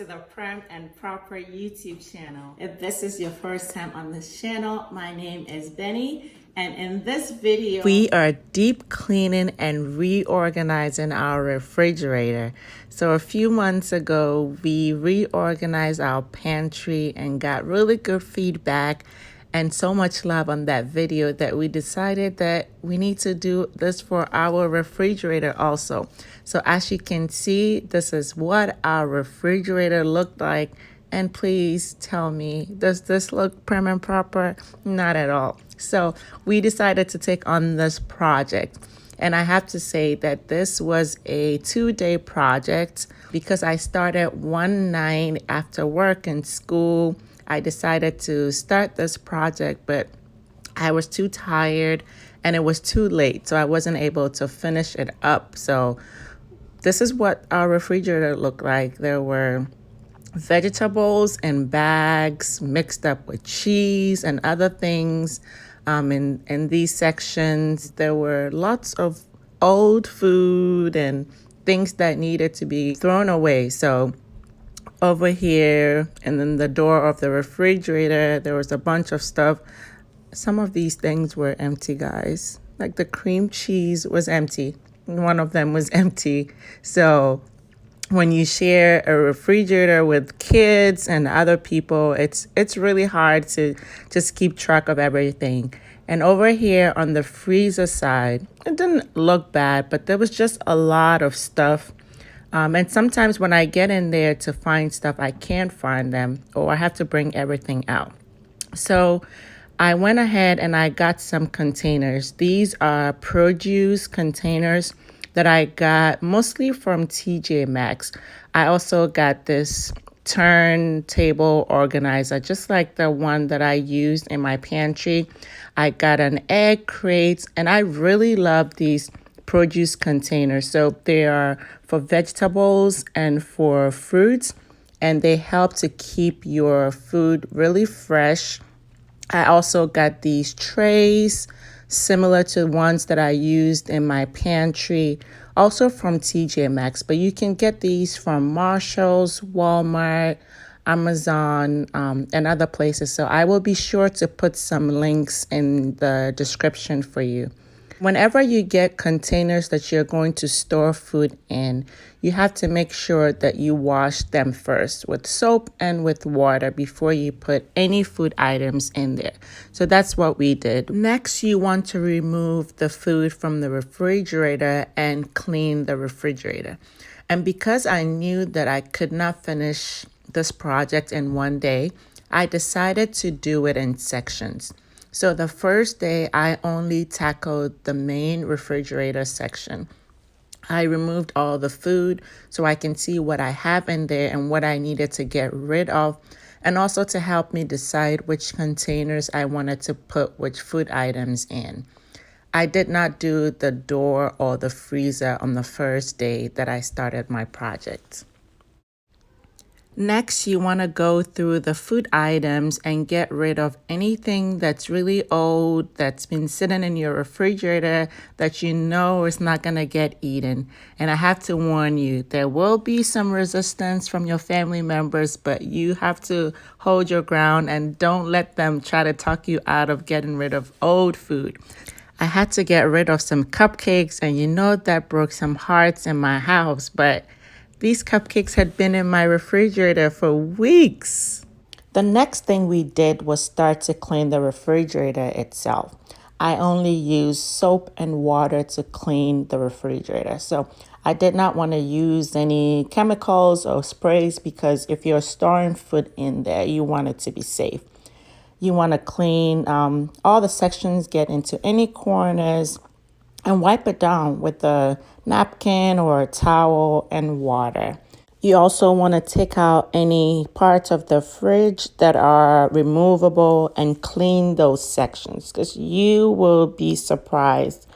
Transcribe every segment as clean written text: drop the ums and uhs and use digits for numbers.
to the Prem and Proper YouTube channel. If this is your first time on this channel, my name is Bennie, and in this video, we are deep cleaning and reorganizing our refrigerator. So a few months ago, we reorganized our pantry and got really good feedback and so much love on that video that we decided that we need to do this for our refrigerator also. So as you can see, this is what our refrigerator looked like. And please tell me, does this look prim and proper? Not at all. So we decided to take on this project. And I have to say that this was a 2-day project because I started one night after work and school. I decided to start this project, but I was too tired and it was too late, so I wasn't able to finish it up. So this is what our refrigerator looked like. There were vegetables in bags mixed up with cheese and other things. In these sections, there were lots of old food and things that needed to be thrown away. So over here, and then the door of the refrigerator, there was a bunch of stuff. Some of these things were empty, guys. Like the cream cheese was empty. One of them was empty. So when you share a refrigerator with kids and other people, it's really hard to just keep track of everything. And over here on the freezer side, it didn't look bad, but there was just a lot of stuff. And sometimes when I get in there to find stuff, I can't find them, or I have to bring everything out. So I went ahead and I got some containers. These are produce containers that I got mostly from TJ Maxx. I also got this turntable organizer, just like the one that I used in my pantry. I got an egg crate, and I really love these produce containers. So they are for vegetables and for fruits, and they help to keep your food really fresh. I also got these trays similar to ones that I used in my pantry, also from TJ Maxx, but you can get these from Marshalls, Walmart, Amazon, and other places. So I will be sure to put some links in the description for you. Whenever you get containers that you're going to store food in, you have to make sure that you wash them first with soap and with water before you put any food items in there. So that's what we did. Next, you want to remove the food from the refrigerator and clean the refrigerator. And because I knew that I could not finish this project in one day, I decided to do it in sections. So the first day, I only tackled the main refrigerator section. I removed all the food so I can see what I have in there and what I needed to get rid of, and also to help me decide which containers I wanted to put which food items in. I did not do the door or the freezer on the first day that I started my project. Next, you want to go through the food items and get rid of anything that's really old, that's been sitting in your refrigerator that you know is not going to get eaten. And I have to warn you, there will be some resistance from your family members, but you have to hold your ground and don't let them try to talk you out of getting rid of old food. I had to get rid of some cupcakes, and you know that broke some hearts in my house, but these cupcakes had been in my refrigerator for weeks. The next thing we did was start to clean the refrigerator itself. I only used soap and water to clean the refrigerator. So I did not want to use any chemicals or sprays because if you're storing food in there, you want it to be safe. You want to clean all the sections, get into any corners, and wipe it down with a napkin or a towel and water. You also want to take out any parts of the fridge that are removable and clean those sections, because you will be surprised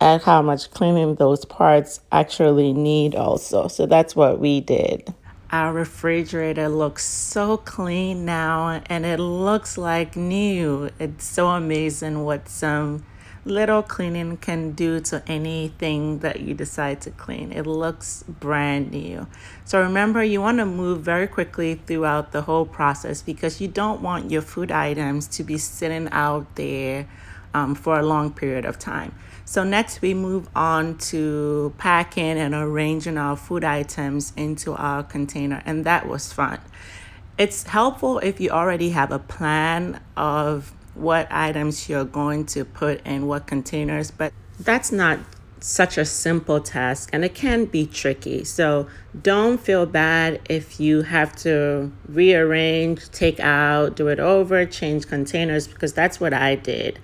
at how much cleaning those parts actually need also. So that's what we did. Our refrigerator looks so clean now, and it looks like new. It's so amazing what some little cleaning can do to anything that you decide to clean. It looks brand new. So remember, you want to move very quickly throughout the whole process because you don't want your food items to be sitting out there for a long period of time. So next we move on to packing and arranging our food items into our container, and that was fun. It's helpful if you already have a plan of what items you're going to put in what containers, but that's not such a simple task and it can be tricky. So don't feel bad if you have to rearrange, take out, do it over, change containers, because that's what I did.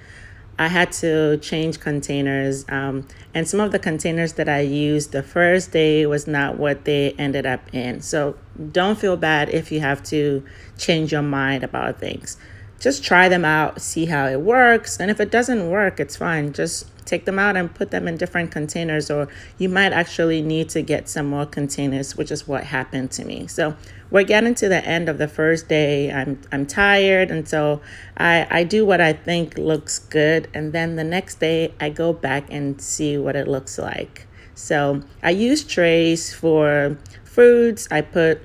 I had to change containers, and some of the containers that I used the first day was not what they ended up in. So don't feel bad if you have to change your mind about things. Just try them out, see how it works, and if it doesn't work, it's fine. Just take them out and put them in different containers, or you might actually need to get some more containers, which is what happened to me. So we're getting to the end of the first day. I'm tired, and so I do what I think looks good, and then the next day I go back and see what it looks like. So I use trays for fruits. I put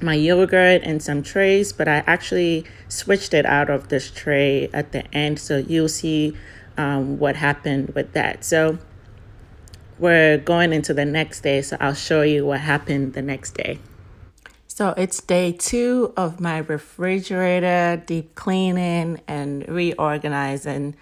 my yogurt in some trays, but I actually switched it out of this tray at the end, so you'll see what happened with that. So we're going into the next day, so I'll show you what happened the next day. So it's day 2 of my refrigerator deep cleaning and reorganizing.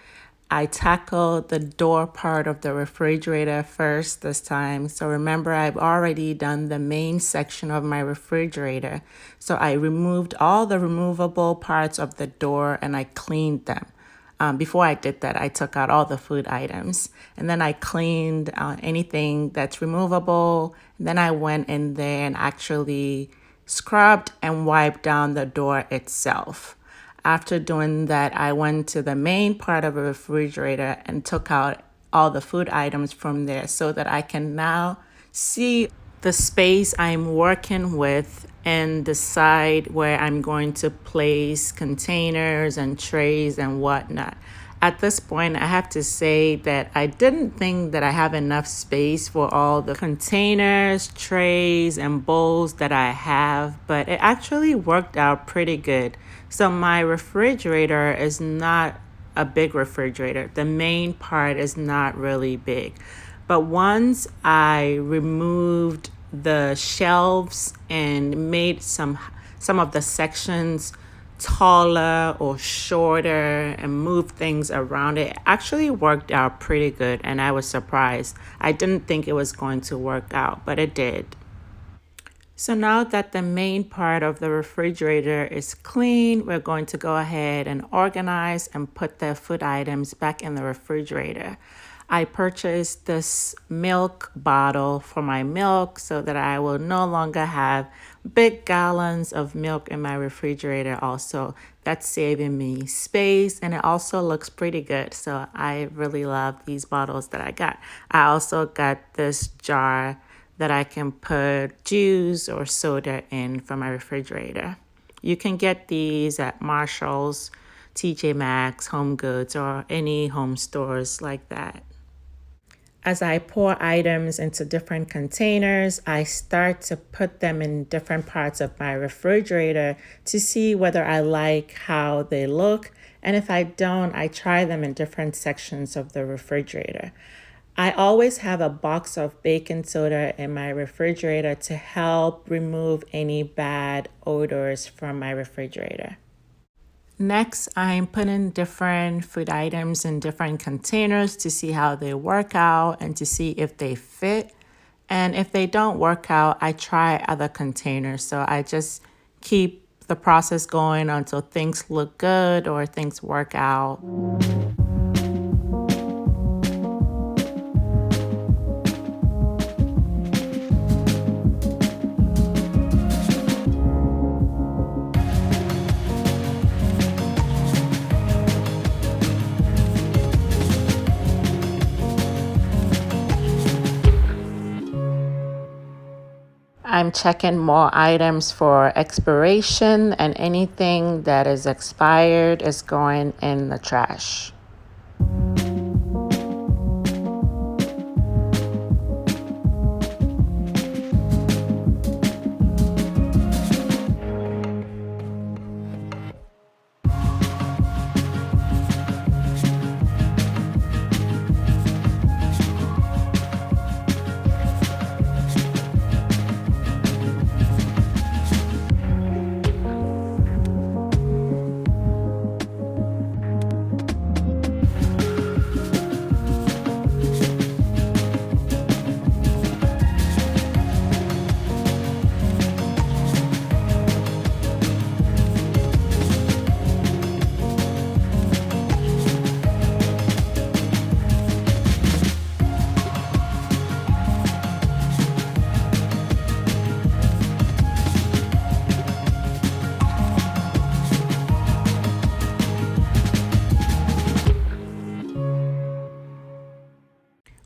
I tackled the door part of the refrigerator first this time. So remember, I've already done the main section of my refrigerator. So I removed all the removable parts of the door and I cleaned them. Before I did that, I took out all the food items and then I cleaned anything that's removable. And then I went in there and actually scrubbed and wiped down the door itself. After doing that, I went to the main part of the refrigerator and took out all the food items from there so that I can now see the space I'm working with and decide where I'm going to place containers and trays and whatnot. At this point, I have to say that I didn't think that I have enough space for all the containers, trays, and bowls that I have, but it actually worked out pretty good. So my refrigerator is not a big refrigerator. The main part is not really big. But once I removed the shelves and made some of the sections taller or shorter and moved things around, it actually worked out pretty good, and I was surprised. I didn't think it was going to work out, but it did. So now that the main part of the refrigerator is clean, we're going to go ahead and organize and put the food items back in the refrigerator. I purchased this milk bottle for my milk so that I will no longer have big gallons of milk in my refrigerator also. That's saving me space, and it also looks pretty good. So I really love these bottles that I got. I also got this jar that I can put juice or soda in for my refrigerator. You can get these at Marshall's, TJ Maxx, Home Goods, or any home stores like that. As I pour items into different containers, I start to put them in different parts of my refrigerator to see whether I like how they look. And if I don't, I try them in different sections of the refrigerator. I always have a box of baking soda in my refrigerator to help remove any bad odors from my refrigerator. Next, I'm putting different food items in different containers to see how they work out and to see if they fit. And if they don't work out, I try other containers. So I just keep the process going until things look good or things work out. I'm checking more items for expiration, and anything that is expired is going in the trash.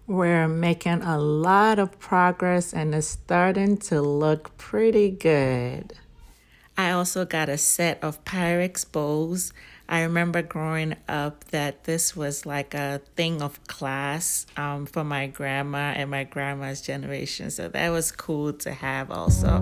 We're making a lot of progress and it's starting to look pretty good. I also got a set of pyrex bowls. I remember growing up that this was like a thing of class for my grandma and my grandma's generation. So that was cool to have also.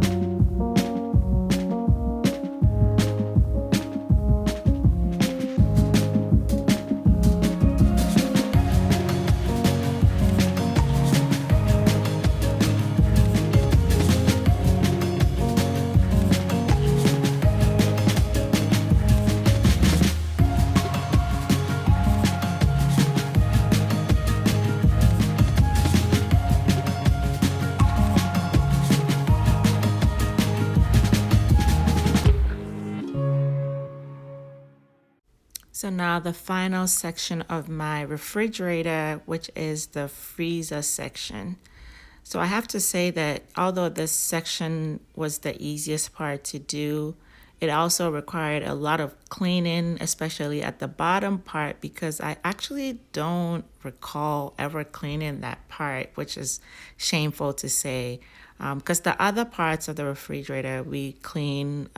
So now the final section of my refrigerator, which is the freezer section. So I have to say that although this section was the easiest part to do, it also required a lot of cleaning, especially at the bottom part, because I actually don't recall ever cleaning that part, which is shameful to say. Because the other parts of the refrigerator we clean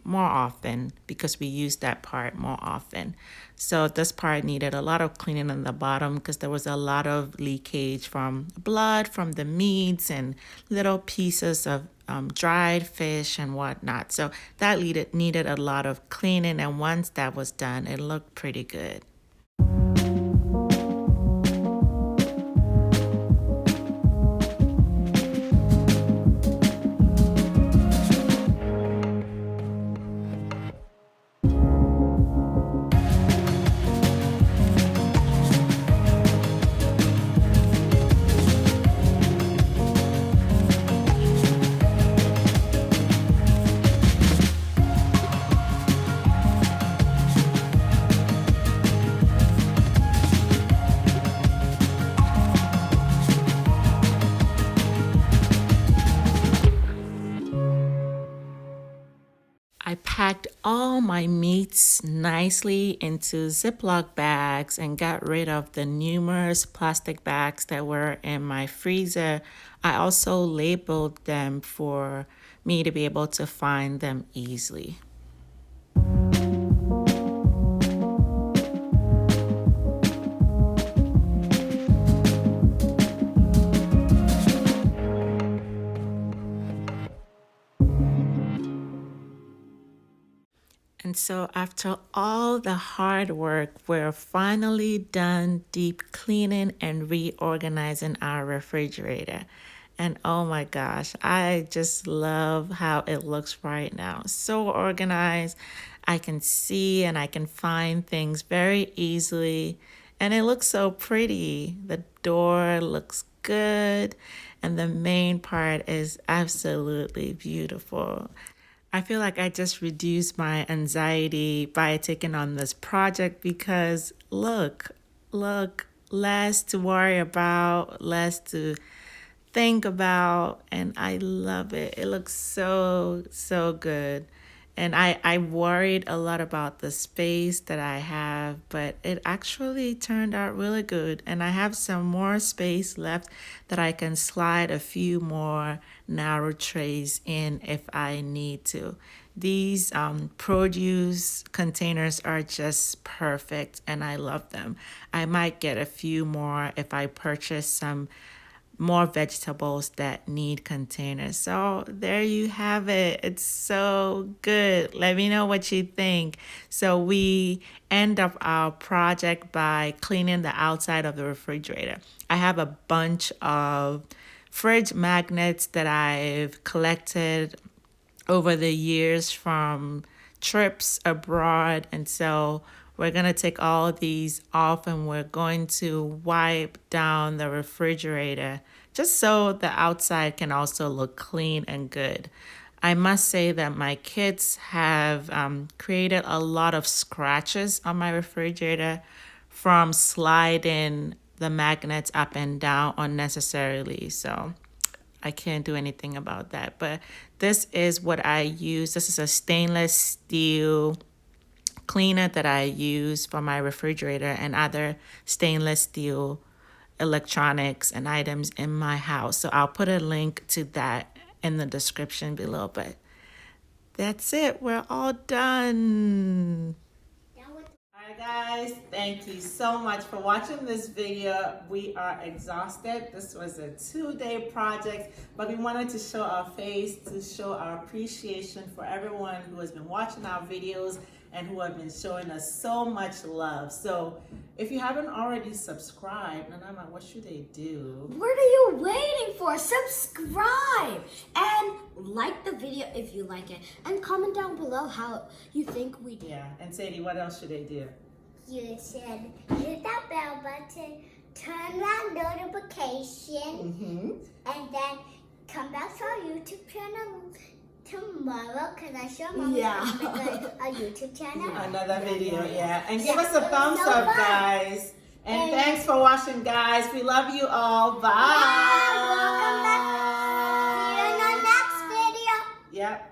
more often because we use that part more often. So this part needed a lot of cleaning on the bottom because there was a lot of leakage from blood, from the meats, and little pieces of dried fish and whatnot. So that needed a lot of cleaning, and once that was done, it looked pretty good. I packed all my meats nicely into Ziploc bags and got rid of the numerous plastic bags that were in my freezer. I also labeled them for me to be able to find them easily. And so, after all the hard work, we're finally done deep cleaning and reorganizing our refrigerator. And oh my gosh, I just love how it looks right now. So organized. I can see and I can find things very easily. And it looks so pretty. The door looks good. And the main part is absolutely beautiful. I feel like I just reduced my anxiety by taking on this project because look, less to worry about, less to think about, and I love it. It looks so good. And I worried a lot about the space that I have, but it actually turned out really good. And I have some more space left that I can slide a few more narrow trays in if I need to. These produce containers are just perfect and I love them. I might get a few more if I purchase some more vegetables that need containers. So there you have it. It's so good. Let me know what you think. So we end up our project by cleaning the outside of the refrigerator. I have a bunch of fridge magnets that I've collected over the years from trips abroad. And so we're going to take all these off and we're going to wipe down the refrigerator just so the outside can also look clean and good. I must say that my kids have created a lot of scratches on my refrigerator from sliding the magnets up and down unnecessarily. So I can't do anything about that. But this is what I use. This is a stainless steel cleaner that I use for my refrigerator and other stainless steel electronics and items in my house. So I'll put a link to that in the description below. But that's it. We're all done. All right, guys. Thank you so much for watching this video. We are exhausted. This was a 2-day project, but we wanted to show our face, to show our appreciation for everyone who has been watching our videos and who have been showing us so much love. So if you haven't already subscribed, Nana, what should they do? What are you waiting for? Subscribe and like the video if you like it, and comment down below how you think we did. Yeah, and Sadie, what else should they do? You should hit that bell button, turn that notification, and then come back to our YouTube channel tomorrow, because I show Mama a YouTube channel. Another video, yeah. And give us a thumbs up, guys. And thanks for watching, guys. We love you all. Bye. Welcome back. See you in the next video. Yep.